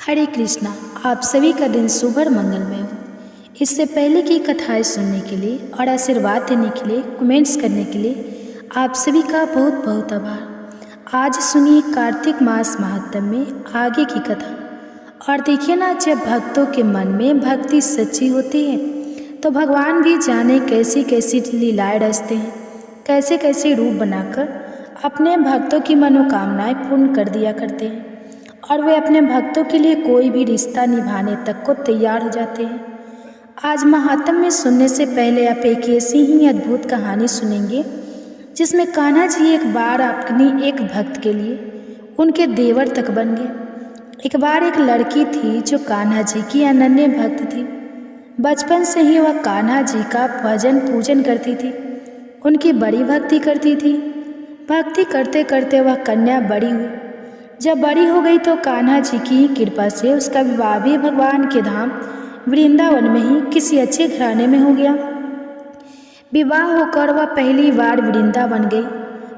हरे कृष्णा। आप सभी का दिन शुभ और मंगलमय हो। इससे पहले की कथाएं सुनने के लिए और आशीर्वाद देने के लिए, कमेंट्स करने के लिए आप सभी का बहुत बहुत आभार। आज सुनिए कार्तिक मास महात्म्य में आगे की कथा। और देखिए ना, जब भक्तों के मन में भक्ति सच्ची होती है तो भगवान भी जाने कैसी कैसी लीलाएं रचते हैं, कैसे कैसे रूप बनाकर अपने भक्तों की मनोकामनाएं पूर्ण कर दिया करते हैं। और वे अपने भक्तों के लिए कोई भी रिश्ता निभाने तक को तैयार हो जाते हैं। आज महात्म्य में सुनने से पहले आप एक ऐसी ही अद्भुत कहानी सुनेंगे जिसमें कान्हा जी एक बार अपनी एक भक्त के लिए उनके देवर तक बन गए। एक बार एक लड़की थी जो कान्हा जी की अनन्य भक्त थी। बचपन से ही वह कान्हा जी का भजन पूजन करती थी, उनकी बड़ी भक्ति करती थी। भक्ति करते करते वह कन्या बड़ी हुई। जब बड़ी हो गई तो कान्हा जी की कृपा से उसका विवाह भी भगवान के धाम वृंदावन में ही किसी अच्छे घराने में हो गया। विवाह होकर वह पहली बार वृंदावन गई,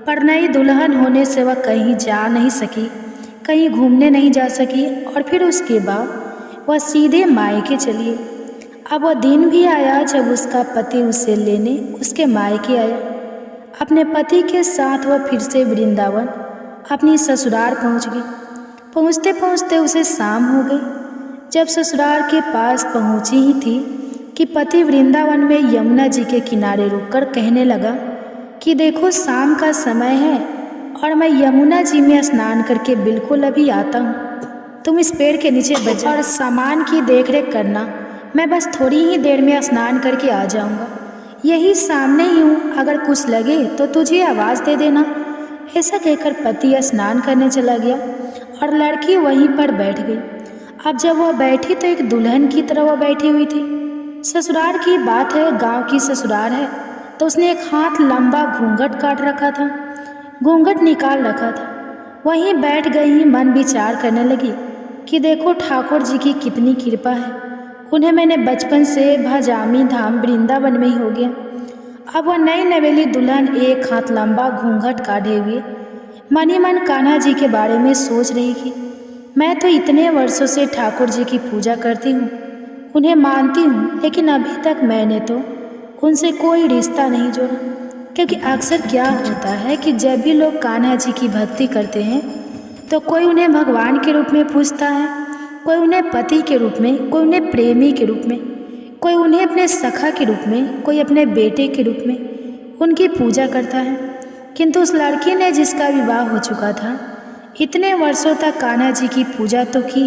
पर नई दुल्हन होने से वह कहीं जा नहीं सकी, कहीं घूमने नहीं जा सकी। और फिर उसके बाद वह सीधे मायके चली। अब वह दिन भी आया जब उसका पति उसे लेने उसके मायके आया। अपने पति के साथ वह फिर से वृंदावन अपनी ससुराल पहुंच गई। पहुंचते पहुंचते उसे शाम हो गई। जब ससुराल के पास पहुंची ही थी कि पति वृंदावन में यमुना जी के किनारे रुककर कहने लगा कि देखो, शाम का समय है और मैं यमुना जी में स्नान करके बिल्कुल अभी आता हूँ। तुम इस पेड़ के नीचे बैठ और सामान की देखरेख करना, मैं बस थोड़ी ही देर में स्नान करके आ जाऊँगा। यही सामने ही हूँ, अगर कुछ लगे तो तुझे आवाज़ दे देना। ऐसा कहकर पति स्नान करने चला गया और लड़की वहीं पर बैठ गई। अब जब वह बैठी तो एक दुल्हन की तरह वह बैठी हुई थी। ससुराल की बात है, गांव की ससुराल है, तो उसने एक हाथ लंबा घूंघट काट रखा था, घूंघट निकाल रखा था। वहीं बैठ गई, मन विचार करने लगी कि देखो, ठाकुर जी की कितनी कृपा है, उन्हें मैंने बचपन से भजामी धाम वृंदावन में ही हो गया। अब वह नई नवेली दुल्हन एक हाथ लंबा घूंघट काढ़े हुए मन ही मन कान्हा जी के बारे में सोच रही थी। मैं तो इतने वर्षों से ठाकुर जी की पूजा करती हूँ, उन्हें मानती हूँ, लेकिन अभी तक मैंने तो उनसे कोई रिश्ता नहीं जोड़ा। क्योंकि अक्सर क्या होता है कि जब भी लोग कान्हा जी की भक्ति करते हैं तो कोई उन्हें भगवान के रूप में पूजता है, कोई उन्हें पति के रूप में, कोई उन्हें प्रेमी के रूप में, कोई उन्हें अपने सखा के रूप में, कोई अपने बेटे के रूप में उनकी पूजा करता है। किंतु उस लड़की ने, जिसका विवाह हो चुका था, इतने वर्षों तक कान्हा जी की पूजा तो की,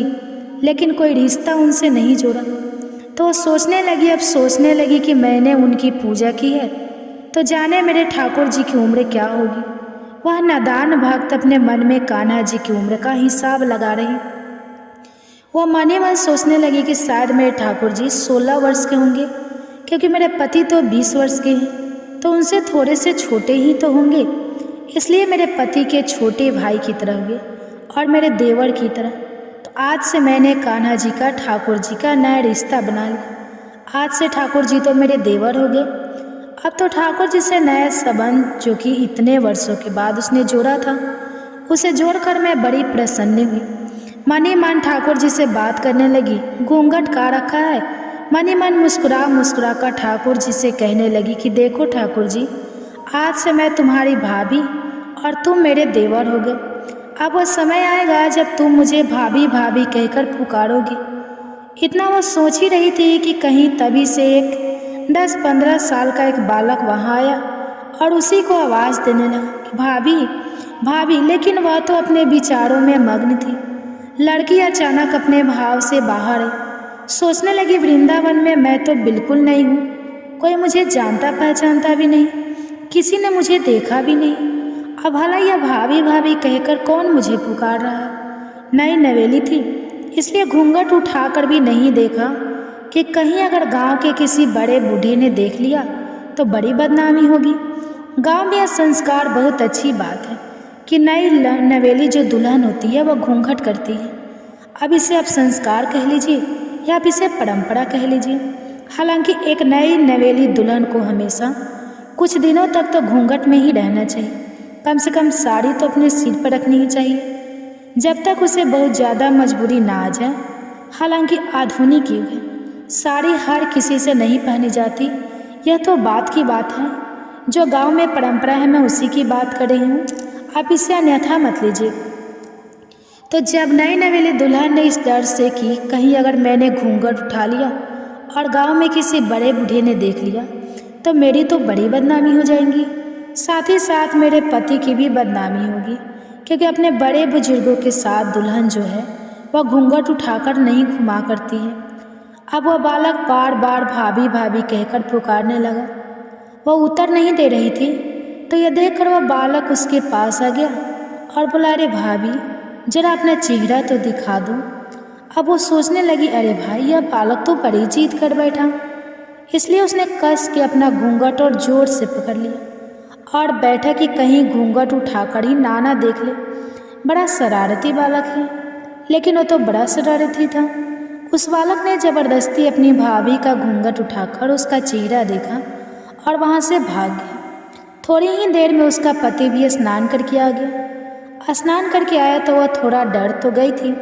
लेकिन कोई रिश्ता उनसे नहीं जोड़ा। तो सोचने लगी, अब सोचने लगी कि मैंने उनकी पूजा की है तो जाने मेरे ठाकुर जी की उम्र क्या होगी। वह नादान भक्त अपने मन में कान्हा जी की उम्र का हिसाब लगा रही। वह मन ही मन सोचने लगी कि शायद मेरे ठाकुर जी 16 वर्ष के होंगे, क्योंकि मेरे पति तो 20 वर्ष के हैं, तो उनसे थोड़े से छोटे ही तो होंगे। इसलिए मेरे पति के छोटे भाई की तरह हुए और मेरे देवर की तरह। तो आज से मैंने कान्हा जी का ठाकुर जी का नया रिश्ता बना लिया। आज से ठाकुर जी तो मेरे देवर हो गए। अब तो ठाकुर जी से नया संबंध, जो कि इतने वर्षों के बाद उसने जोड़ा था, उसे जोड़कर मैं बड़ी प्रसन्न हुई। मन ही मन ठाकुर जी से बात करने लगी। घूंघट का रखा है, मन ही मन मुस्कुरा मुस्कुरा कर ठाकुर जी से कहने लगी कि देखो ठाकुर जी, आज से मैं तुम्हारी भाभी और तुम मेरे देवर हो गए। अब वह समय आएगा जब तुम मुझे भाभी भाभी कहकर पुकारोगे। इतना वो सोच ही रही थी कि कहीं तभी से एक 10-15 साल का एक बालक वहाँ आया और उसी को आवाज़ देने लगा कि भाभी भाभी। लेकिन वह तो अपने विचारों में मग्न थी। लड़की अचानक अपने भाव से बाहर आई। सोचने लगी, वृंदावन में मैं तो बिल्कुल नहीं हूँ, कोई मुझे जानता पहचानता भी नहीं, किसी ने मुझे देखा भी नहीं। अब भला यह भाभी भाभी कहकर कौन मुझे पुकार रहा है। नई नवेली थी, इसलिए घूंघट उठाकर भी नहीं देखा कि कहीं अगर गांव के किसी बड़े बूढ़े ने देख लिया तो बड़ी बदनामी होगी। गांव में यह संस्कार बहुत अच्छी बात है कि नई नवेली जो दुल्हन होती है वह घूंघट करती है। अब इसे आप संस्कार कह लीजिए या आप इसे परंपरा कह लीजिए। हालांकि एक नई नवेली दुल्हन को हमेशा कुछ दिनों तक तो घूंघट में ही रहना चाहिए। कम से कम साड़ी तो अपने सिर पर रखनी ही चाहिए, जब तक उसे बहुत ज़्यादा मजबूरी ना आ जाए हालांकि आधुनिक युग है, साड़ी हर किसी से नहीं पहनी जाती। यह तो बात की बात है। जो गांव में परंपरा है मैं उसी की बात कर रही हूँ, आप इसे अन्यथा मत लीजिए। तो जब नई नवेली दुल्हन ने इस डर से कि कहीं अगर मैंने घूंघट उठा लिया और गांव में किसी बड़े बूढ़े ने देख लिया तो मेरी तो बड़ी बदनामी हो जाएगी, साथ ही साथ मेरे पति की भी बदनामी होगी, क्योंकि अपने बड़े बुजुर्गों के साथ दुल्हन जो है वह घूंघट उठाकर नहीं घुमा करती है। अब वह बालक बार बार भाभी भाभी कहकर पुकारने लगा। वह उतर नहीं दे रही थी, तो यह देखकर वह बालक उसके पास आ गया और बोला, अरे भाभी जरा अपना चेहरा तो दिखा दो। अब वो सोचने लगी, अरे भाई यह बालक तो बड़ी जिद कर बैठा, इसलिए उसने कस के अपना घूंघट और जोर से पकड़ लिया और बैठा कि कहीं घूंघट उठाकर ही नाना देख ले। बड़ा शरारती बालक है, लेकिन वो तो बड़ा शरारती था। उस बालक ने जबरदस्ती अपनी भाभी का घूंघट उठाकर उसका चेहरा देखा और वहाँ से भाग गया। थोड़ी ही देर में उसका पति भी स्नान करके आ गया। स्नान करके आया तो वह थोड़ा डर तो गई थी।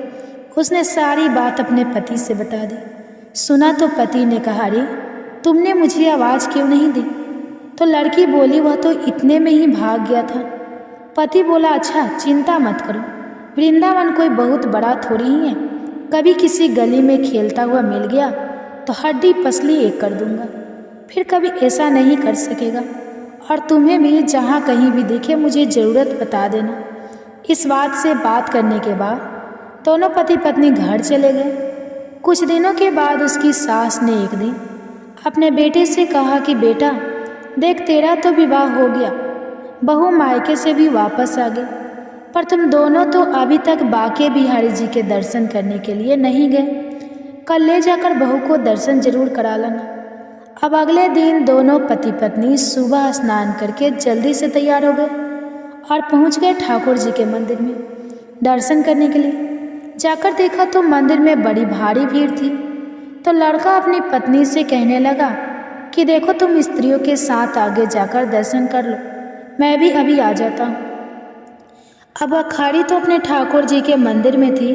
उसने सारी बात अपने पति से बता दी। सुना तो पति ने कहा, अरे तुमने मुझे आवाज़ क्यों नहीं दी? तो लड़की बोली, वह तो इतने में ही भाग गया था। पति बोला, अच्छा चिंता मत करो, वृंदावन कोई बहुत बड़ा थोड़ी ही है, कभी किसी गली में खेलता हुआ मिल गया तो हड्डी पसली एक कर दूंगा, फिर कभी ऐसा नहीं कर सकेगा। और तुम्हें भी जहाँ कहीं भी दिखे मुझे ज़रूरत बता देना। इस बात से बात करने के बाद दोनों पति पत्नी घर चले गए। कुछ दिनों के बाद उसकी सास ने एक दिन अपने बेटे से कहा कि बेटा देख, तेरा तो विवाह हो गया, बहू मायके से भी वापस आ गई, पर तुम दोनों तो अभी तक बाके बिहारी जी के दर्शन करने के लिए नहीं गए। कल ले जाकर बहू को दर्शन जरूर करा लाना। अब अगले दिन दोनों पति पत्नी सुबह स्नान करके जल्दी से तैयार हो गए और पहुंच गए ठाकुर जी के मंदिर में दर्शन करने के लिए। जाकर देखा तो मंदिर में बड़ी भारी भीड़ थी। तो लड़का अपनी पत्नी से कहने लगा कि देखो तुम स्त्रियों के साथ आगे जाकर दर्शन कर लो, मैं भी अभी आ जाता हूँ। अब अखाड़ी तो अपने ठाकुर जी के मंदिर में थी,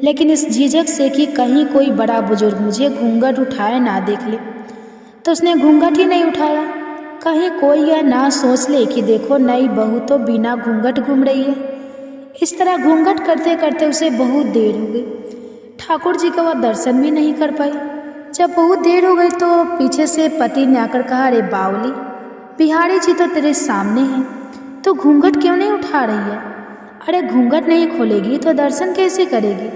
लेकिन इस झिझक से कि कहीं कोई बड़ा बुजुर्ग मुझे घूंघट उठाए ना देख ले, तो उसने घूंघट ही नहीं उठाया। कहीं कोई यह ना सोच ले कि देखो नई बहू तो बिना घूंघट घूम रही है। इस तरह घूंघट करते करते उसे बहुत देर हो गई। ठाकुर जी का वह दर्शन भी नहीं कर पाई। जब बहुत देर हो गई तो पीछे से पति ने आकर कहा, अरे बावली, बिहारी जी तो तेरे सामने हैं, तो घूंघट क्यों नहीं उठा रही है? अरे घूंघट नहीं खोलेगी तो दर्शन कैसे करेगी?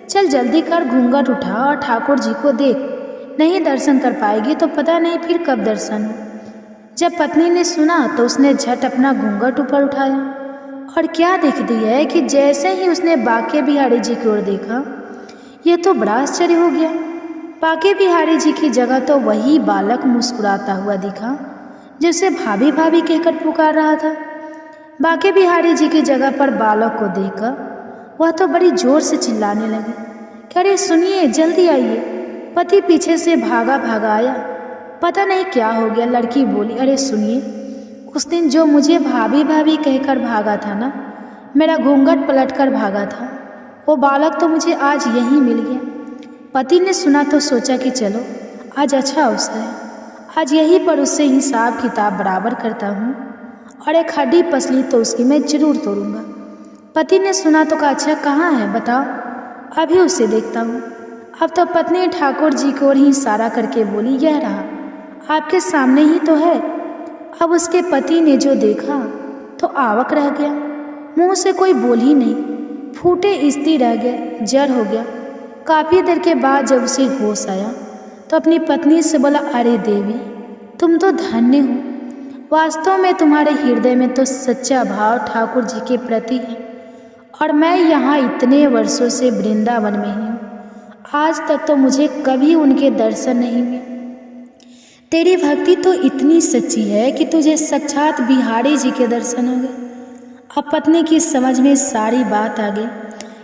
चल जल्दी कर, घूंघट उठा और ठाकुर जी को देख। नहीं दर्शन कर पाएगी तो पता नहीं फिर कब दर्शन हो। जब पत्नी ने सुना तो उसने झट अपना घूंघट ऊपर उठाया और क्या देखती है कि जैसे ही उसने बाके बिहारी जी की ओर देखा, ये तो बड़ा आश्चर्य हो गया। बाके बिहारी जी की जगह तो वही बालक मुस्कुराता हुआ दिखा जिसे भाभी भाभी कहकर पुकार रहा था। बाके बिहारी जी की जगह पर बालक को देखकर वह तो बड़ी जोर से चिल्लाने लगी कि अरे सुनिए, जल्दी आइए। पति पीछे से भागा भागा आया। पता नहीं क्या हो गया। लड़की बोली, अरे सुनिए, उस दिन जो मुझे भाभी भाभी कहकर भागा था ना, मेरा घूंघट पलट कर भागा था, वो बालक तो मुझे आज यहीं मिल गया। पति ने सुना तो सोचा कि चलो आज अच्छा अवसर है, आज यहीं पर उससे हिसाब किताब बराबर करता हूँ और एक हड्डी पसली तो उसकी मैं जरूर तोड़ूंगा। पति ने सुना तो कहा, अच्छा कहाँ है बताओ, अभी उसे देखता हूँ। अब तो पत्नी ठाकुर जी को ही इशारा करके बोली, यह रहा, आपके सामने ही तो है। अब उसके पति ने जो देखा तो आवाक रह गया, मुंह से कोई बोल ही नहीं, फूटे स्थिर रह गए, जड़ हो गया। काफ़ी देर के बाद जब उसे होश आया तो अपनी पत्नी से बोला, अरे देवी, तुम तो धन्य हो, वास्तव में तुम्हारे हृदय में तो सच्चा भाव ठाकुर जी के प्रति है और मैं यहाँ इतने वर्षों से वृंदावन में ही हूँ, आज तक तो मुझे कभी उनके दर्शन नहीं हुए। तेरी भक्ति तो इतनी सच्ची है कि तुझे साक्षात बिहारी जी के दर्शन हो गए। अब पत्नी की समझ में सारी बात आ गई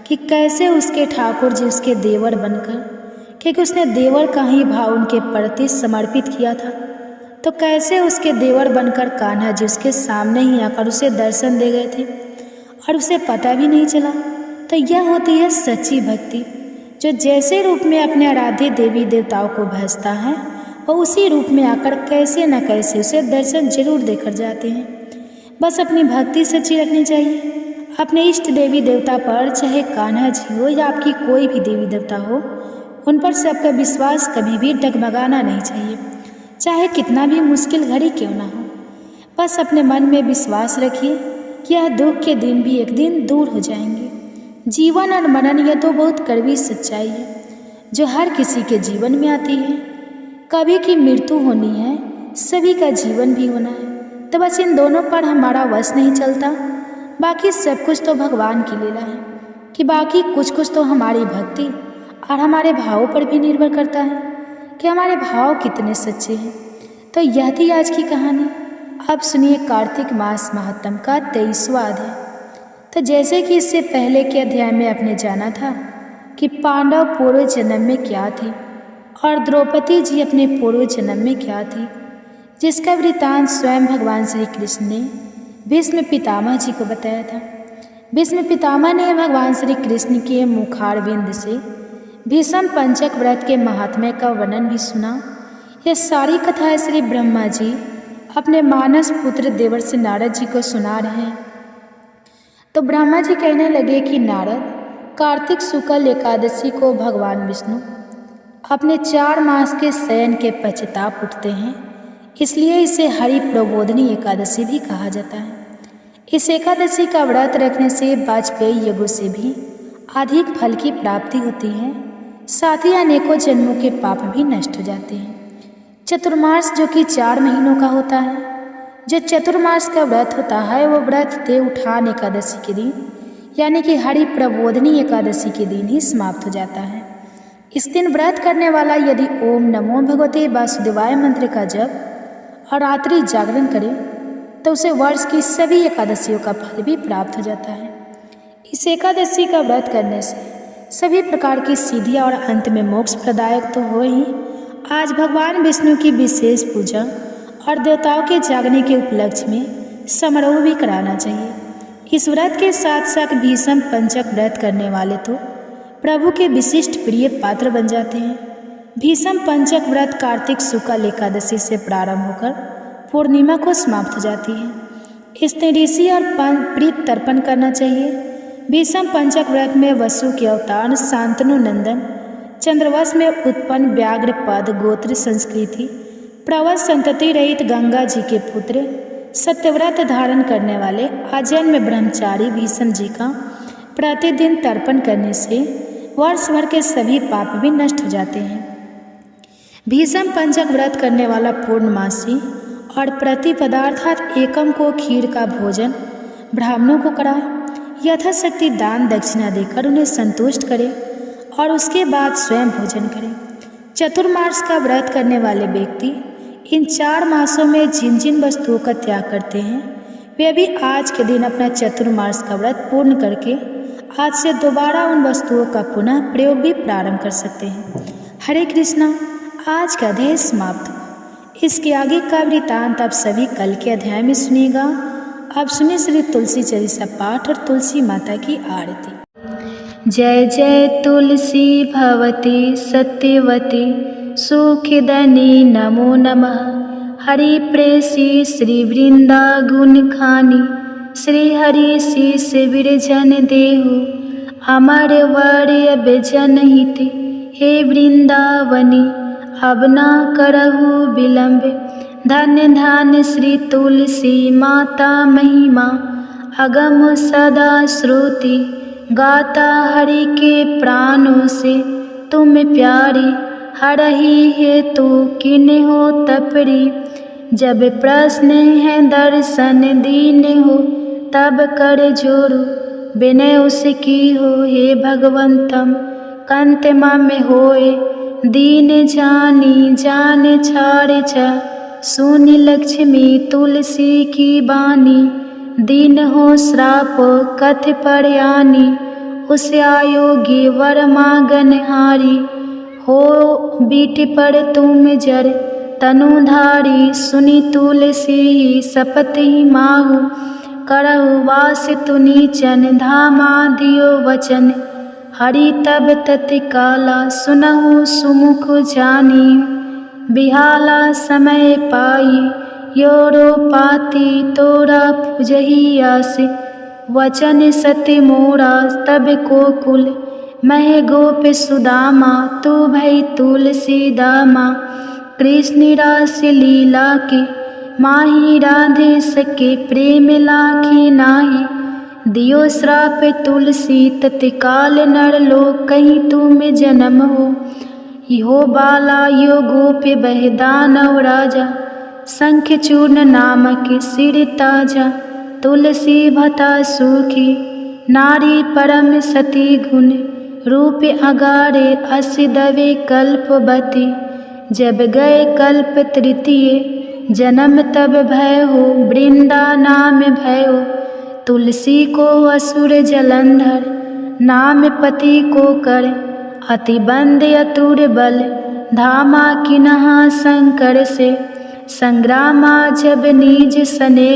कि कैसे उसके ठाकुर जी उसके देवर बनकर, क्योंकि उसने देवर का ही भाव उनके प्रति समर्पित किया था, तो कैसे उसके देवर बनकर कान्हा जी उसके सामने ही आकर उसे दर्शन दे गए थे और उसे पता भी नहीं चला। तो यह होती है सच्ची भक्ति, जो जैसे रूप में अपने आराध्य देवी देवताओं को भजता है वह उसी रूप में आकर कैसे न कैसे उसे दर्शन जरूर देकर जाते हैं। बस अपनी भक्ति सच्ची रखनी चाहिए। अपने इष्ट देवी देवता पर, चाहे कान्हा जी हो या आपकी कोई भी देवी देवता हो, उन पर से आपका विश्वास कभी भी डगमगाना नहीं चाहिए, चाहे कितना भी मुश्किल घड़ी क्यों ना हो। बस अपने मन में विश्वास रखिए कि यह दुख के दिन भी एक दिन दूर हो जाएंगे। जीवन और मरण यह तो बहुत कड़वी सच्चाई है जो हर किसी के जीवन में आती है। कभी की मृत्यु होनी है, सभी का जीवन भी होना है, तो बस इन दोनों पर हमारा वश नहीं चलता। बाकी सब कुछ तो भगवान की लीला है कि बाकी कुछ तो हमारी भक्ति और हमारे भावों पर भी निर्भर करता है कि हमारे भाव कितने सच्चे हैं। तो यह थी आज की कहानी। अब सुनिए कार्तिक मास महात्म का 23वां अध्याय। तो जैसे कि इससे पहले के अध्याय में आपने जाना था कि पांडव पूर्व जन्म में क्या थे और द्रौपदी जी अपने पूर्व जन्म में क्या थी, जिसका वृतांत स्वयं भगवान श्री कृष्ण ने भीष्म पितामह जी को बताया था। भीष्म पितामह ने भगवान श्री कृष्ण के मुखारविंद से भीष्म पंचक व्रत के महात्म्य का वर्णन भी सुना। यह सारी कथाएं श्री ब्रह्मा जी अपने मानस पुत्र देवर्षि नारद जी को सुना रहे हैं। तो ब्रह्मा जी कहने लगे कि नारद, कार्तिक शुक्ल एकादशी को भगवान विष्णु अपने 4 मास के शयन के पश्चाताप उठते हैं, इसलिए इसे हरि प्रबोधनी एकादशी भी कहा जाता है। इस एकादशी का व्रत रखने से वाजपेयी यज्ञों से भी अधिक फल की प्राप्ति होती है, साथ ही अनेकों जन्मों के पाप भी नष्ट हो जाते हैं। चतुर्मास जो कि 4 महीनों का होता है, जो चतुर्मास का व्रत होता है वो व्रत देव उठान एकादशी के दिन यानी कि हरि प्रबोधनी एकादशी के दिन ही समाप्त हो जाता है। इस दिन व्रत करने वाला यदि ओम नमो भगवते वासुदेवाय मंत्र का जप और रात्रि जागरण करे तो उसे वर्ष की सभी एकादशियों का फल भी प्राप्त हो जाता है। इस एकादशी का व्रत करने से सभी प्रकार की सिद्धियाँ और अंत में मोक्ष प्रदायक तो हो ही, आज भगवान विष्णु की विशेष पूजा और देवताओं के जागने के उपलक्ष्य में समारोह भी कराना चाहिए। इस व्रत के साथ साथ भीष्म पंचक व्रत करने वाले तो प्रभु के विशिष्ट प्रिय पात्र बन जाते हैं। भीष्म पंचक व्रत कार्तिक शुक्ल एकादशी से प्रारंभ होकर पूर्णिमा को समाप्त हो जाती है। इस दिन ऋषि और प्रीत तर्पण करना चाहिए। भीष्म पंचक व्रत में वसु के अवतार शांतनु नंदन, चंद्रवंश में उत्पन्न व्याघ्र पद गोत्र संस्कृति प्रवल संतति रहित गंगा जी के पुत्र सत्यव्रत धारण करने वाले आजन्म ब्रह्मचारी भीष्म जी का प्रतिदिन तर्पण करने से वर्ष भर के सभी पाप भी नष्ट हो जाते हैं। भीष्म पंचक व्रत करने वाला पूर्णमासी और प्रति पदार्थात एकम को खीर का भोजन ब्राह्मणों को कराए, यथाशक्ति दान दक्षिणा देकर उन्हें संतुष्ट करे और उसके बाद स्वयं भोजन करे। चतुर्मास का व्रत करने वाले व्यक्ति इन 4 मासों में जिन जिन वस्तुओं का त्याग करते हैं वे भी आज के दिन अपना चतुर्मास का व्रत पूर्ण करके आज से दोबारा उन वस्तुओं का पुनः प्रयोग भी प्रारंभ कर सकते हैं। हरे कृष्णा। आज का अध्याय समाप्त हुआ। इसके आगे का वृतांत आप सभी कल के अध्याय में सुनिएगा। अब सुनिए श्री तुलसी चरित्र पाठ और तुलसी माता की आरती। जय जय तुलसी भवती सत्यवती सुखदनी नमो नमः। हरि प्रेसी श्री वृंदा गुण खानी श्री हरि शीस विरजन देहु अमर वर्य बेजन हित हे वृंदावनी अब न करहु विलंब। धन्य धन्य श्री तुलसी माता महिमा अगम सदा श्रुति गाता हरि के प्राणों से तुम प्यारी हरहि हेतु किन हो तपरी। जब प्रश्न है दर्शन दीन हो तब कर जोड़ो विनय उसकी हो हे भगवंतम कंत मम होए दीन जानी जान छाड़ छ। सुन लक्ष्मी तुलसी की बानी दीन हो श्राप कथ पर आनी। उस आयोगी वर मांगन हारी हो बीट पर तुम जर तनुधारी। सुनी तुलसी शपथ ही माहु करहु वास तुनी चन धामा दियो वचन हरि तब तत्काला सुनहु सुमुख जानी। बिहाला समय पाई योरो पाती तोरा पुजही आसे। वचन सत्य मोरा तब गोकुल मह गोप सुदामा। तू भई तुलसी दामा कृष्ण रास लीला के। माही राधे सके प्रेम लाखी नाही। दियो श्राप तुलसी तत्काल नर लोक कहीं तुम जन्म हो। यो बाला यो गोप बह दानव राजा। शंख चूर्ण नामक सिर ताजा। तुलसी भता सुखी नारी परम सती गुण। रूप अगारे अस दवे कल्पवती। जब गए कल्प तृतीय जन्म तब भय हो। वृंदा नाम भयो तुलसी को असुर जलंधर। नाम पति को कर अति बंद अतुर बल। धामा किन्हा शंकर से संग्रामा जब निज सने।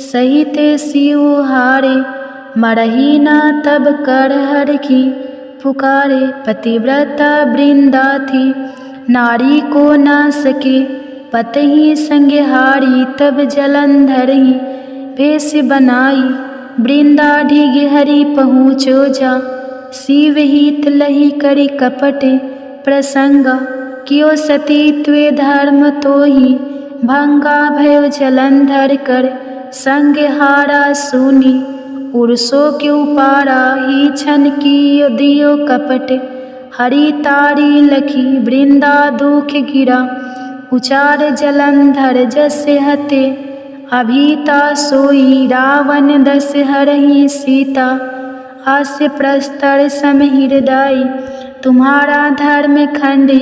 सहित शिव हारे मरही ना तब कर हर की पुकारे। पतिव्रता वृंदा थी नारी को ना सके। पतही संग हारी तब जलंधर ही भेष बनाई। वृंदा ढीग हरि पहुँचो जा। शिव हित लही करी कपट प्रसंगा। कियो सती त्वे धर्म तो ही भंगा भयो जलंधर कर। संग हारा सुनी उर्सो के उपारा ही छन की दियो कपट। हरि तारी लखी वृंदा दुख गिरा। उचार जलंधर जसे हते अभीता सोई। रावण दस हरहि सीता हास्य प्रस्तर सम हृदय। तुम्हारा धर्म खंडे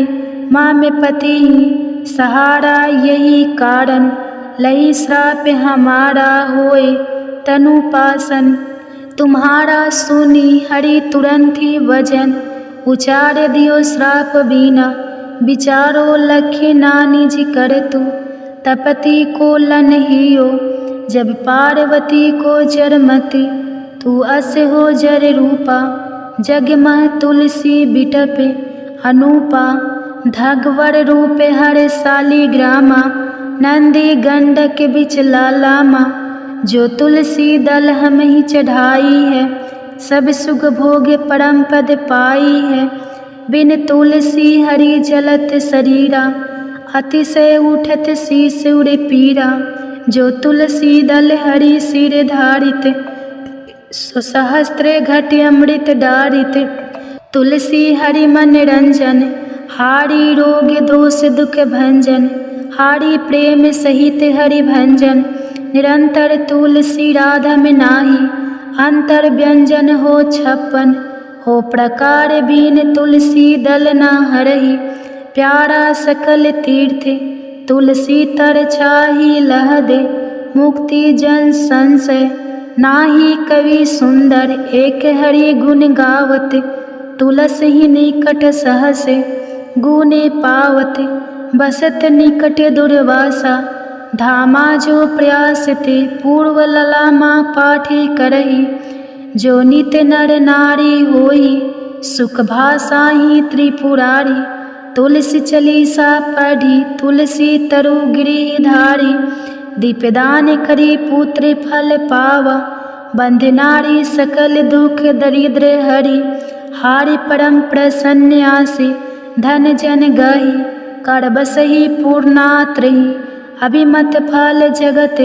माँ में पति सहारा। यही कारण लई श्राप हमारा होए तनु पासन। तुम्हारा सुनी हरि तुरंत ही वजन। उचार दियो श्राप बीना विचारो लखे नानी जी कर तू। तपति को लन हियो जब पार्वती को जरमति। तू अस हो जर रूपा जग मह तुलसी बिटपे अनूपा। धगवर रूप हर साली ग्रामा। नंदी गंडक बिच लालामा। जो तुलसी दल हम ही चढ़ाई है सब सुख भोग परम पद पाई है। बिन तुलसी हरि जलत शरीरा अतिशय उठत शीस उड़े पीरा। जो तुलसी दल हरि सिर धारित सुसहस्त्र घट अमृत डारित। तुलसी हरि मन रंजन हारी रोग दोष दुख भंजन। हारी प्रेम सहित हरि भंजन। निरंतर तुलसी राधा में नाही। अंतर व्यंजन हो 56 हो प्रकार। बीन तुलसी दल ना हरहि प्यारा सकल तीर्थ। तुलसी तर छाही लह दे मुक्ति जन संशय। नाही कवि सुंदर एक हरि गुण गावत। तुलस ही निकट सहस गुने पावत। बसत निकट दुर्वासा धामा। जो प्रयास ते पूर्व ललामा पाठी करही। जो नित नर नारी होई सुख भाषा ही त्रिपुरारी। तुलसी चलीसा पढ़ी तुलसी तरु गिरिधारी। दीपदान करी पुत्र फल पावा। बंध नारी सकल दुख दरिद्र हरि। हारि परम प्रसन्न आसे धन जन गही। कर बसही पूर्णात्रही अभिमत फल जगत।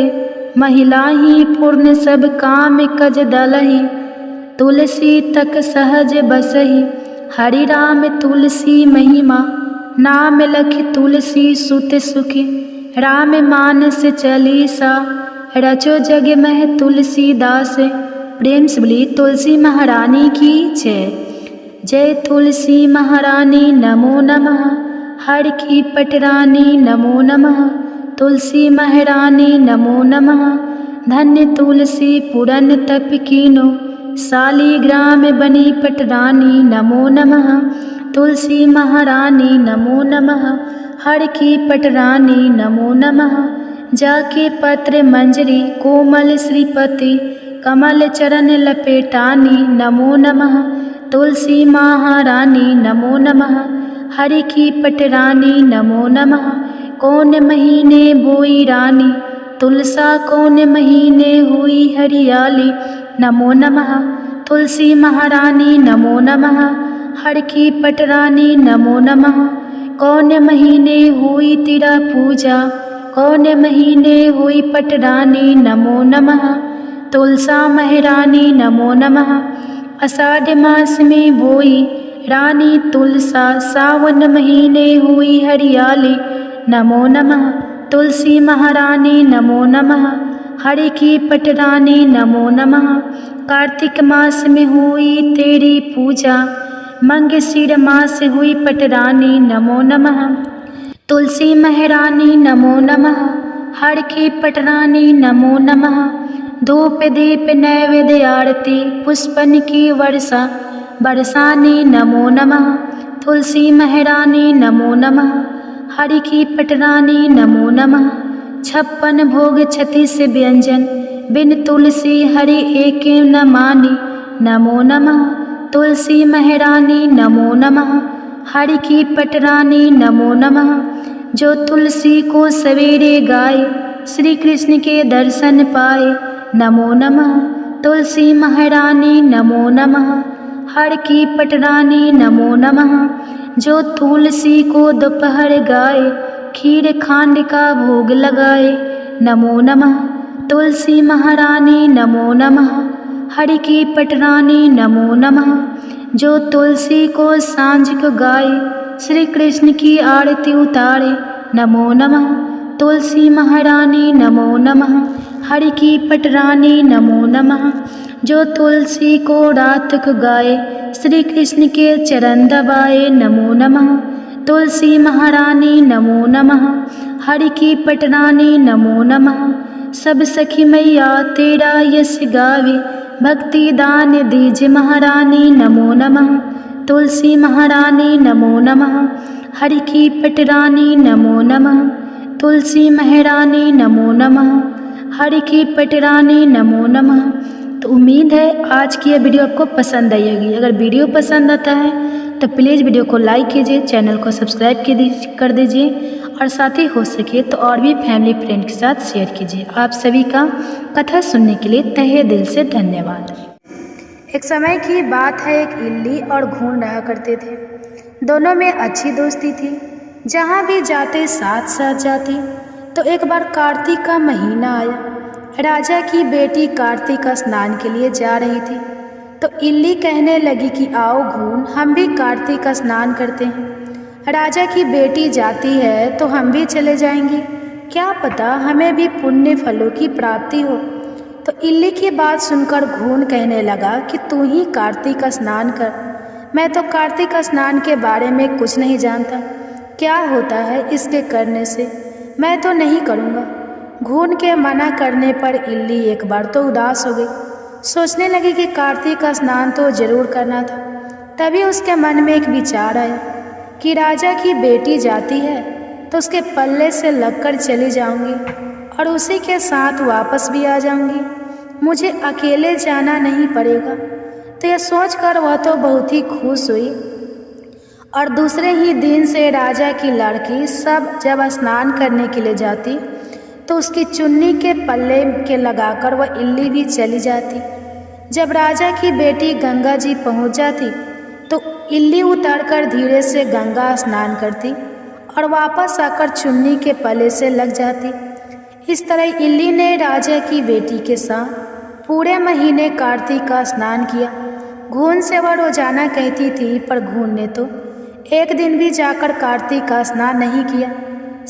महिला ही पूर्ण सब काम कज दलही। तुलसी तक सहज बसही हरि राम तुलसी महिमा। नाम लख तुलसी सुत सुखी राम मानस चालीसा। रचो जग मह तुलसी दास। प्रेम से बोली तुलसी महारानी की जय। जय तुलसी महारानी नमो नमः। हर की पटरानी नमो नमः। तुलसी महारानी नमो नमः। धन्य तुलसी पुरन तप कीनो। शालीग्राम बनी पटरानी नमो नमः। तुलसी महारानी नमो नमः। हर की पटरानी नमो नमः। जाके पत्र मंजरी कोमल श्रीपति। कमल चरण लपेटानी नमो नमः। तुलसी महारानी नमो नमः। हरि की पटरानी नमो नमः। कौन महीने बोई रानी, तुलसा कौन महीने हुई हरियाली, नमो नमः। तुलसी महारानी नमो नमः। हर की पटरानी नमो नमः। कौन महीने हुई तेरा पूजा, कौन महीने हुई पटरानी, नमो नमः। तुलसा महारानी नमो नमः। आषाढ़ मास में बोई रानी तुलसा, सावन महीने हुई हरियाली, नमो नमः। तुलसी महारानी नमो नमः। हरि की पटरानी नमो नमः। कार्तिक मास में हुई तेरी पूजा, मंगशीर मास हुई पटरानी, नमो नमः। तुलसी महारानी नमो नमः। हर की पटरानी नमो नमः। धूप दीप नैवेद्य आरती, पुष्पन की वर्षा बरसानी, नमो नमः। तुलसी महारानी नमो नमः। हरि की पटरानी नमो नमः। 56 भोग 36 व्यंजन, बिन तुलसी हरि एक न मानी, नमो नमः। तुलसी महारानी नमो नमः। हरि की पटरानी नमो नमः। जो तुलसी को सवेरे गाए, श्री कृष्ण के दर्शन पाए, नमो नमः। तुलसी महारानी नमो नमः। हर की पटरानी नमो नमः। जो तुलसी को दोपहर गाए, खीर खांड का भोग लगाए, नमो नमः। तुलसी महारानी नमो नमः। हरि की पटरानी नमो नमः। जो तुलसी को सांझ को गाए, श्री कृष्ण की आरती उतारे, नमो नमः। तुलसी महारानी नमो नमः। हरि की पटरानी नमो नमः। जो तुलसी को रात को गाए, श्री कृष्ण के चरण दबाए, नमो नमः। तुलसी महारानी नमो नमः। हरि की पटरानी नमो नमः। सब सखी मैया तेरा यश गावे, भक्ति दान दीज महारानी, नमो नमः। तुलसी महारानी नमो नमः। हरि की पटरानी नमो नमः। तुलसी महारानी नमो नमः। हरि की पटरानी नमो नमः। तो उम्मीद है आज की यह वीडियो आपको पसंद आई होगी। अगर वीडियो पसंद आता है तो प्लीज़ वीडियो को लाइक कीजिए, चैनल को सब्सक्राइब कर दीजिए और साथ ही हो सके तो और भी फैमिली फ्रेंड के साथ शेयर कीजिए। आप सभी का कथा सुनने के लिए तहे दिल से धन्यवाद। एक समय की बात है, एक इल्ली और घून रहा करते थे। दोनों में अच्छी दोस्ती थी, जहाँ भी जाते साथ साथ जाती। तो एक बार कार्तिक का महीना आया। राजा की बेटी कार्तिक स्नान के लिए जा रही थी। तो इल्ली कहने लगी कि आओ घून, हम भी कार्तिक स्नान करते हैं। राजा की बेटी जाती है तो हम भी चले जाएंगे, क्या पता हमें भी पुण्य फलों की प्राप्ति हो। तो इल्ली की बात सुनकर घून कहने लगा कि तू ही कार्तिक स्नान कर, मैं तो कार्तिक स्नान के बारे में कुछ नहीं जानता, क्या होता है इसके करने से, मैं तो नहीं करूँगा। घून के मना करने पर इल्ली एक बार तो उदास हो गई। सोचने लगी कि कार्तिक स्नान तो जरूर करना था। तभी उसके मन में एक विचार आया कि राजा की बेटी जाती है तो उसके पल्ले से लगकर चली जाऊंगी और उसी के साथ वापस भी आ जाऊंगी, मुझे अकेले जाना नहीं पड़ेगा। तो यह सोचकर वह तो बहुत ही खुश हुई। और दूसरे ही दिन से राजा की लड़की सब जब स्नान करने के लिए जाती तो उसकी चुन्नी के पल्ले के लगाकर वह इल्ली भी चली जाती। जब राजा की बेटी गंगा जी पहुंच जाती तो इल्ली उतरकर धीरे से गंगा स्नान करती और वापस आकर चुन्नी के पल्ले से लग जाती। इस तरह इल्ली ने राजा की बेटी के साथ पूरे महीने कार्तिक का स्नान किया। घून से वह रोजाना कहती थी, पर घून ने तो एक दिन भी जाकर कार्तिक का स्नान नहीं किया।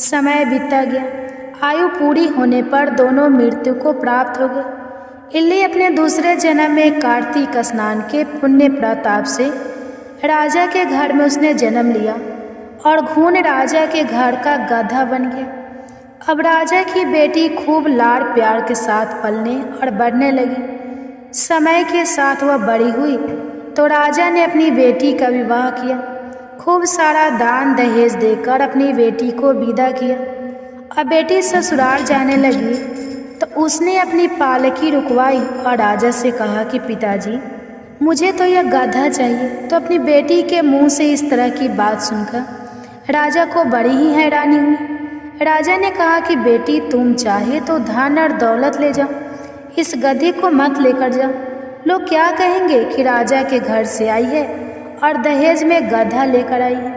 समय बीतता गया। आयु पूरी होने पर दोनों मृत्यु को प्राप्त हो गए। इल्ली अपने दूसरे जन्म में कार्तिक स्नान के पुण्य प्रताप से राजा के घर में उसने जन्म लिया और घून राजा के घर का गधा बन गया। अब राजा की बेटी खूब लाड़ प्यार के साथ पलने और बढ़ने लगी। समय के साथ वह बड़ी हुई तो राजा ने अपनी बेटी का विवाह किया। खूब सारा दान दहेज देकर अपनी बेटी को विदा किया। अब बेटी ससुराल जाने लगी तो उसने अपनी पालकी रुकवाई और राजा से कहा कि पिताजी, मुझे तो यह गधा चाहिए। तो अपनी बेटी के मुंह से इस तरह की बात सुनकर राजा को बड़ी ही हैरानी हुई। राजा ने कहा कि बेटी, तुम चाहे तो धन और दौलत ले जाओ, इस गधे को मत लेकर जाओ। लोग क्या कहेंगे कि राजा के घर से आई है और दहेज में गधा लेकर आई है।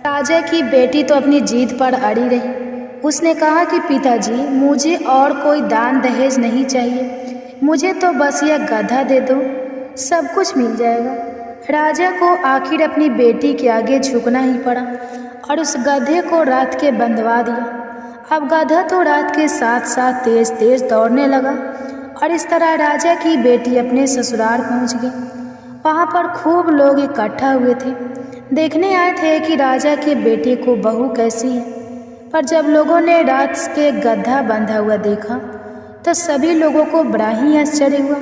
राजा की बेटी तो अपनी जीद पर अड़ी रही। उसने कहा कि पिताजी, मुझे और कोई दान दहेज नहीं चाहिए, मुझे तो बस यह गधा दे दो, सब कुछ मिल जाएगा। राजा को आखिर अपनी बेटी के आगे झुकना ही पड़ा और उस गधे को रथ के बंधवा दिया। अब गधा तो रथ के साथ साथ तेज तेज दौड़ने लगा और इस तरह राजा की बेटी अपने ससुराल पहुंच गई। वहां पर खूब लोग इकट्ठा हुए थे, देखने आए थे कि राजा के बेटे को बहू कैसी है। पर जब लोगों ने रथ के गधा बंधा हुआ देखा तो सभी लोगों को बड़ा ही आश्चर्य हुआ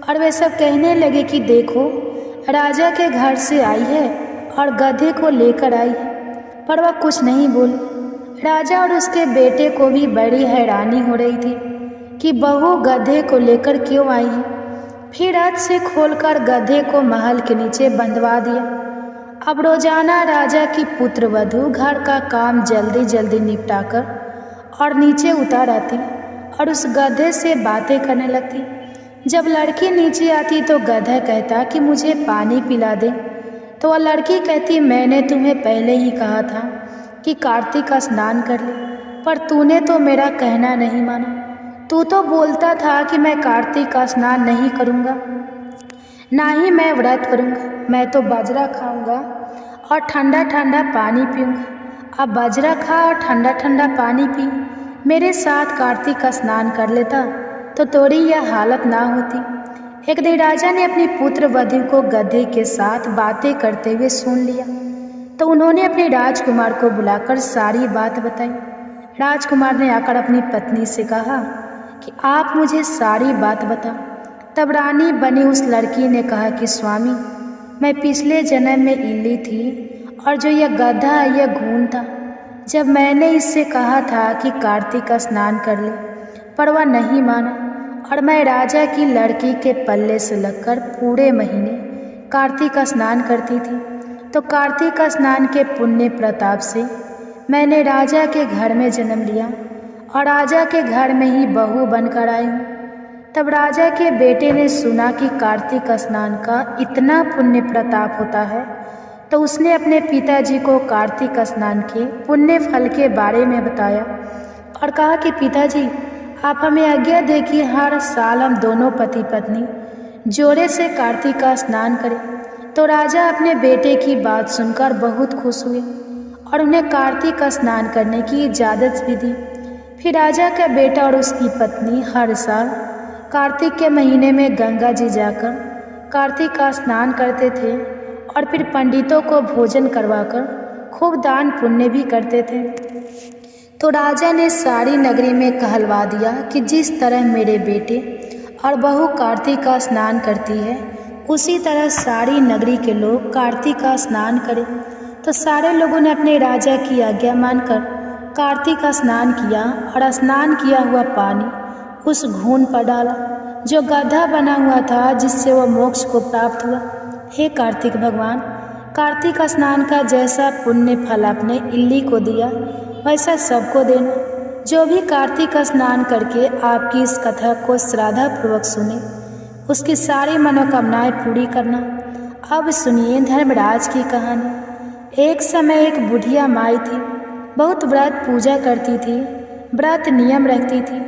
और वे सब कहने लगे कि देखो, राजा के घर से आई है और गधे को लेकर आई है। पर वह कुछ नहीं बोली। राजा और उसके बेटे को भी बड़ी हैरानी हो रही थी कि बहू गधे को लेकर क्यों आई है। फिर रथ से खोलकर गधे को महल के नीचे बंधवा दिया। अब रोजाना राजा की पुत्र वधू घर का काम जल्दी जल्दी निपटाकर और नीचे उतर आती और उस गधे से बातें करने लगती। जब लड़की नीचे आती तो गधा कहता कि मुझे पानी पिला दे, तो वह लड़की कहती, मैंने तुम्हें पहले ही कहा था कि कार्तिक का स्नान कर ले, पर तूने तो मेरा कहना नहीं माना। तू तो बोलता था कि मैं कार्तिक का स्नान नहीं करूँगा, ना ही मैं व्रत करूँगा, मैं तो बाजरा खाऊंगा और ठंडा ठंडा पानी पीऊँगा। अब बाजरा खा और ठंडा ठंडा पानी पी, मेरे साथ कार्तिक का स्नान कर लेता तो थोड़ी यह हालत ना होती। एक दिन राजा ने अपनी पुत्र वधू को गधे के साथ बातें करते हुए सुन लिया, तो उन्होंने अपने राजकुमार को बुलाकर सारी बात बताई। राजकुमार ने आकर अपनी पत्नी से कहा कि आप मुझे सारी बात बताओ। तब रानी बनी उस लड़की ने कहा कि स्वामी, मैं पिछले जन्म में इल्ली थी और जो यह गधा है यह घून था। जब मैंने इससे कहा था कि कार्तिक का स्नान कर ले, पर वह नहीं माना और मैं राजा की लड़की के पल्ले से लगकर पूरे महीने कार्तिक का स्नान करती थी। तो कार्तिक का स्नान के पुण्य प्रताप से मैंने राजा के घर में जन्म लिया और राजा के घर में ही बहू बनकर आई हूँ। तब राजा के बेटे ने सुना कि कार्तिक स्नान का इतना पुण्य प्रताप होता है, तो उसने अपने पिताजी को कार्तिक स्नान के पुण्य फल के बारे में बताया और कहा कि पिताजी, आप हमें आज्ञा दें कि हर साल हम दोनों पति पत्नी जोड़े से कार्तिक का स्नान करें। तो राजा अपने बेटे की बात सुनकर बहुत खुश हुए और उन्हें कार्तिक का स्नान करने की इजाज़त भी दी। फिर राजा का बेटा और उसकी पत्नी हर साल कार्तिक के महीने में गंगा जी जाकर कार्तिक का स्नान करते थे और फिर पंडितों को भोजन करवाकर खूब दान पुण्य भी करते थे। तो राजा ने सारी नगरी में कहलवा दिया कि जिस तरह मेरे बेटे और बहू कार्तिक का स्नान करती है, उसी तरह सारी नगरी के लोग कार्तिक का स्नान करें। तो सारे लोगों ने अपने राजा की आज्ञा मानकर कार्तिक का स्नान किया और स्नान किया हुआ पानी उस घून पर डाला जो गधा बना हुआ था, जिससे वह मोक्ष को प्राप्त हुआ। हे कार्तिक भगवान, कार्तिक स्नान का जैसा पुण्य फल आपने इल्ली को दिया, वैसा सबको देना। जो भी कार्तिक स्नान करके आपकी इस कथा को श्रद्धापूर्वक सुने, उसकी सारी मनोकामनाएं पूरी करना। अब सुनिए धर्मराज की कहानी। एक समय एक बुढ़िया माई थी, बहुत व्रत पूजा करती थी, व्रत नियम रखती थी।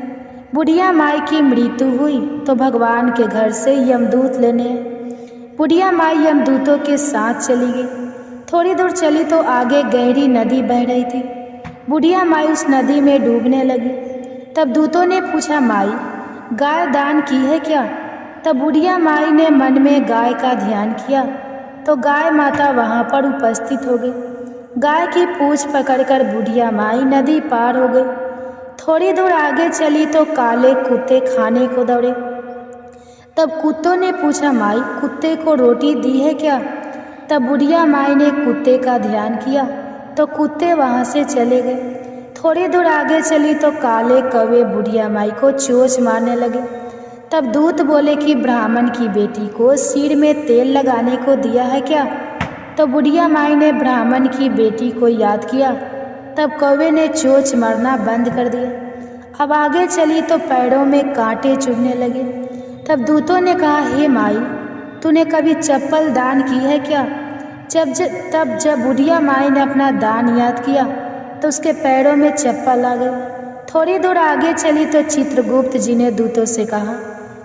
बुढ़िया माई की मृत्यु हुई तो भगवान के घर से यमदूत लेने बुढ़िया माई यमदूतों के साथ चली गई। थोड़ी दूर चली तो आगे गहरी नदी बह रही थी। बुढ़िया माई उस नदी में डूबने लगी। तब दूतों ने पूछा, माई गाय दान की है क्या? तब बुढ़िया माई ने मन में गाय का ध्यान किया तो गाय माता वहाँ पर उपस्थित हो गई। गाय की पूंछ पकड़कर बुढ़िया माई नदी पार हो गई। थोड़ी दूर आगे चली तो काले कुत्ते खाने को दौड़े। तब कुत्तों ने पूछा, माई कुत्ते को रोटी दी है क्या? तब बुढ़िया माई ने कुत्ते का ध्यान किया तो कुत्ते वहाँ से चले गए। थोड़ी दूर आगे चली तो काले कौवे बुढ़िया माई को चोंच मारने लगे। तब दूत बोले कि ब्राह्मण की बेटी को सिर में तेल लगाने को दिया है क्या? तो बुढ़िया माई ने ब्राह्मण की बेटी को याद किया। तब कौवे ने चोंच मारना बंद कर दिया। अब आगे चली तो पैरों में कांटे चुभने लगे। तब दूतों ने कहा, हे माई, तूने कभी चप्पल दान की है क्या? तब जब बुढ़िया माई ने अपना दान याद किया तो उसके पैरों में चप्पल आ गई। थोड़ी दूर आगे चली तो चित्रगुप्त जी ने दूतों से कहा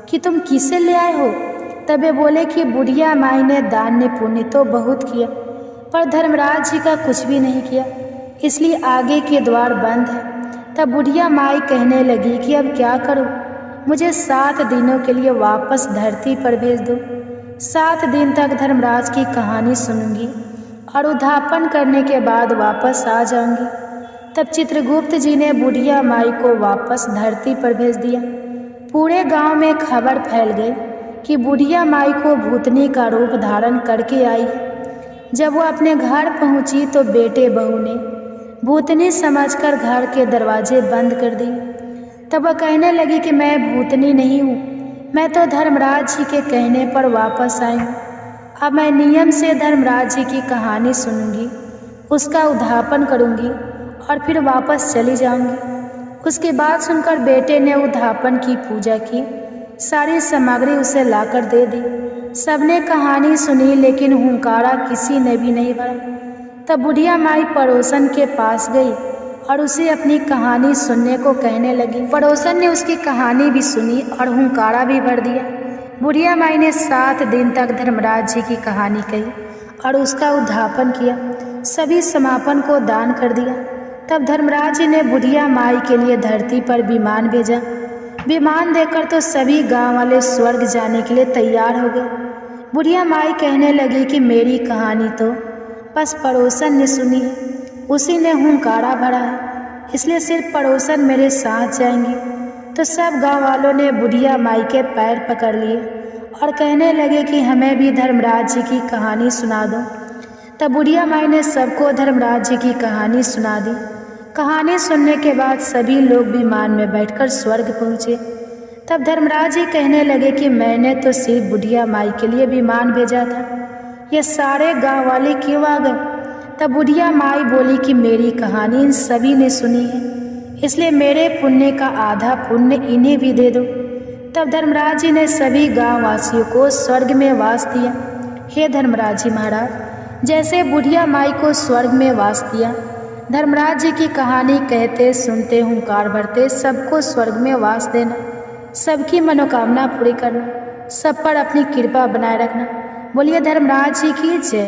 कि तुम किसे ले आए हो? तब वे बोले कि बुढ़िया माई ने दान ने पुण्य तो बहुत किया, पर धर्मराज जी का कुछ भी नहीं किया, इसलिए आगे के द्वार बंद है। तब बुढ़िया माई कहने लगी कि अब क्या करूं? मुझे 7 दिनों के लिए वापस धरती पर भेज दो। 7 दिन तक धर्मराज की कहानी सुनूंगी और उद्धापन करने के बाद वापस आ जाऊंगी। तब चित्रगुप्त जी ने बुढ़िया माई को वापस धरती पर भेज दिया। पूरे गांव में खबर फैल गई कि बुढ़िया माई को भूतनी का रूप धारण करके आई है। जब वो अपने घर पहुंची तो बेटे बहू ने भूतनी समझकर घर के दरवाजे बंद कर दिए। तब वह कहने लगी कि मैं भूतनी नहीं हूँ, मैं तो धर्मराज जी के कहने पर वापस आई हूँ। अब मैं नियम से धर्मराज जी की कहानी सुनूंगी, उसका उद्धापन करूंगी और फिर वापस चली जाऊंगी। उसकी बात सुनकर बेटे ने उद्धापन की पूजा की, सारी सामग्री उसे लाकर दे दी। सबने कहानी सुनी लेकिन हुंकारा किसी ने भी नहीं भरा। तब बुढ़िया माई पड़ोसन के पास गई और उसे अपनी कहानी सुनने को कहने लगी। पड़ोसन ने उसकी कहानी भी सुनी और हुंकारा भी भर दिया। बुढ़िया माई ने 7 दिन तक धर्मराज जी की कहानी कही और उसका उद्धापन किया, सभी समापन को दान कर दिया। तब धर्मराज जी ने बुढ़िया माई के लिए धरती पर विमान भेजा। विमान देखकर तो सभी गांव वाले स्वर्ग जाने के लिए तैयार हो गए। बुढ़िया माई कहने लगी कि मेरी कहानी तो बस पड़ोसन ने सुनी है, उसी ने हुंकारा भरा है, इसलिए सिर्फ पड़ोसन मेरे साथ जाएंगे। तो सब गांव वालों ने बुढ़िया माई के पैर पकड़ लिए और कहने लगे कि हमें भी धर्मराज जी की कहानी सुना दो। तब बुढ़िया माई ने सबको धर्मराज जी की कहानी सुना दी। कहानी सुनने के बाद सभी लोग विमान में बैठकर स्वर्ग पहुँचे। तब धर्मराज जी कहने लगे कि मैंने तो सिर्फ बुढ़िया माई के लिए विमान भेजा था, ये सारे गांव वाले क्यों आ गए? तब बुढ़िया माई बोली कि मेरी कहानी इन सभी ने सुनी है, इसलिए मेरे पुण्य का आधा पुण्य इन्हें भी दे दो। तब धर्मराज जी ने सभी गांव वासियों को स्वर्ग में वास दिया। हे धर्मराज जी महाराज, जैसे बुढ़िया माई को स्वर्ग में वास दिया, धर्मराज जी की कहानी कहते सुनते हुंकार भरते सबको स्वर्ग में वास देना, सबकी मनोकामना पूरी करना, सब पर अपनी कृपा बनाए रखना। बोलिए धर्मराज जी की जय।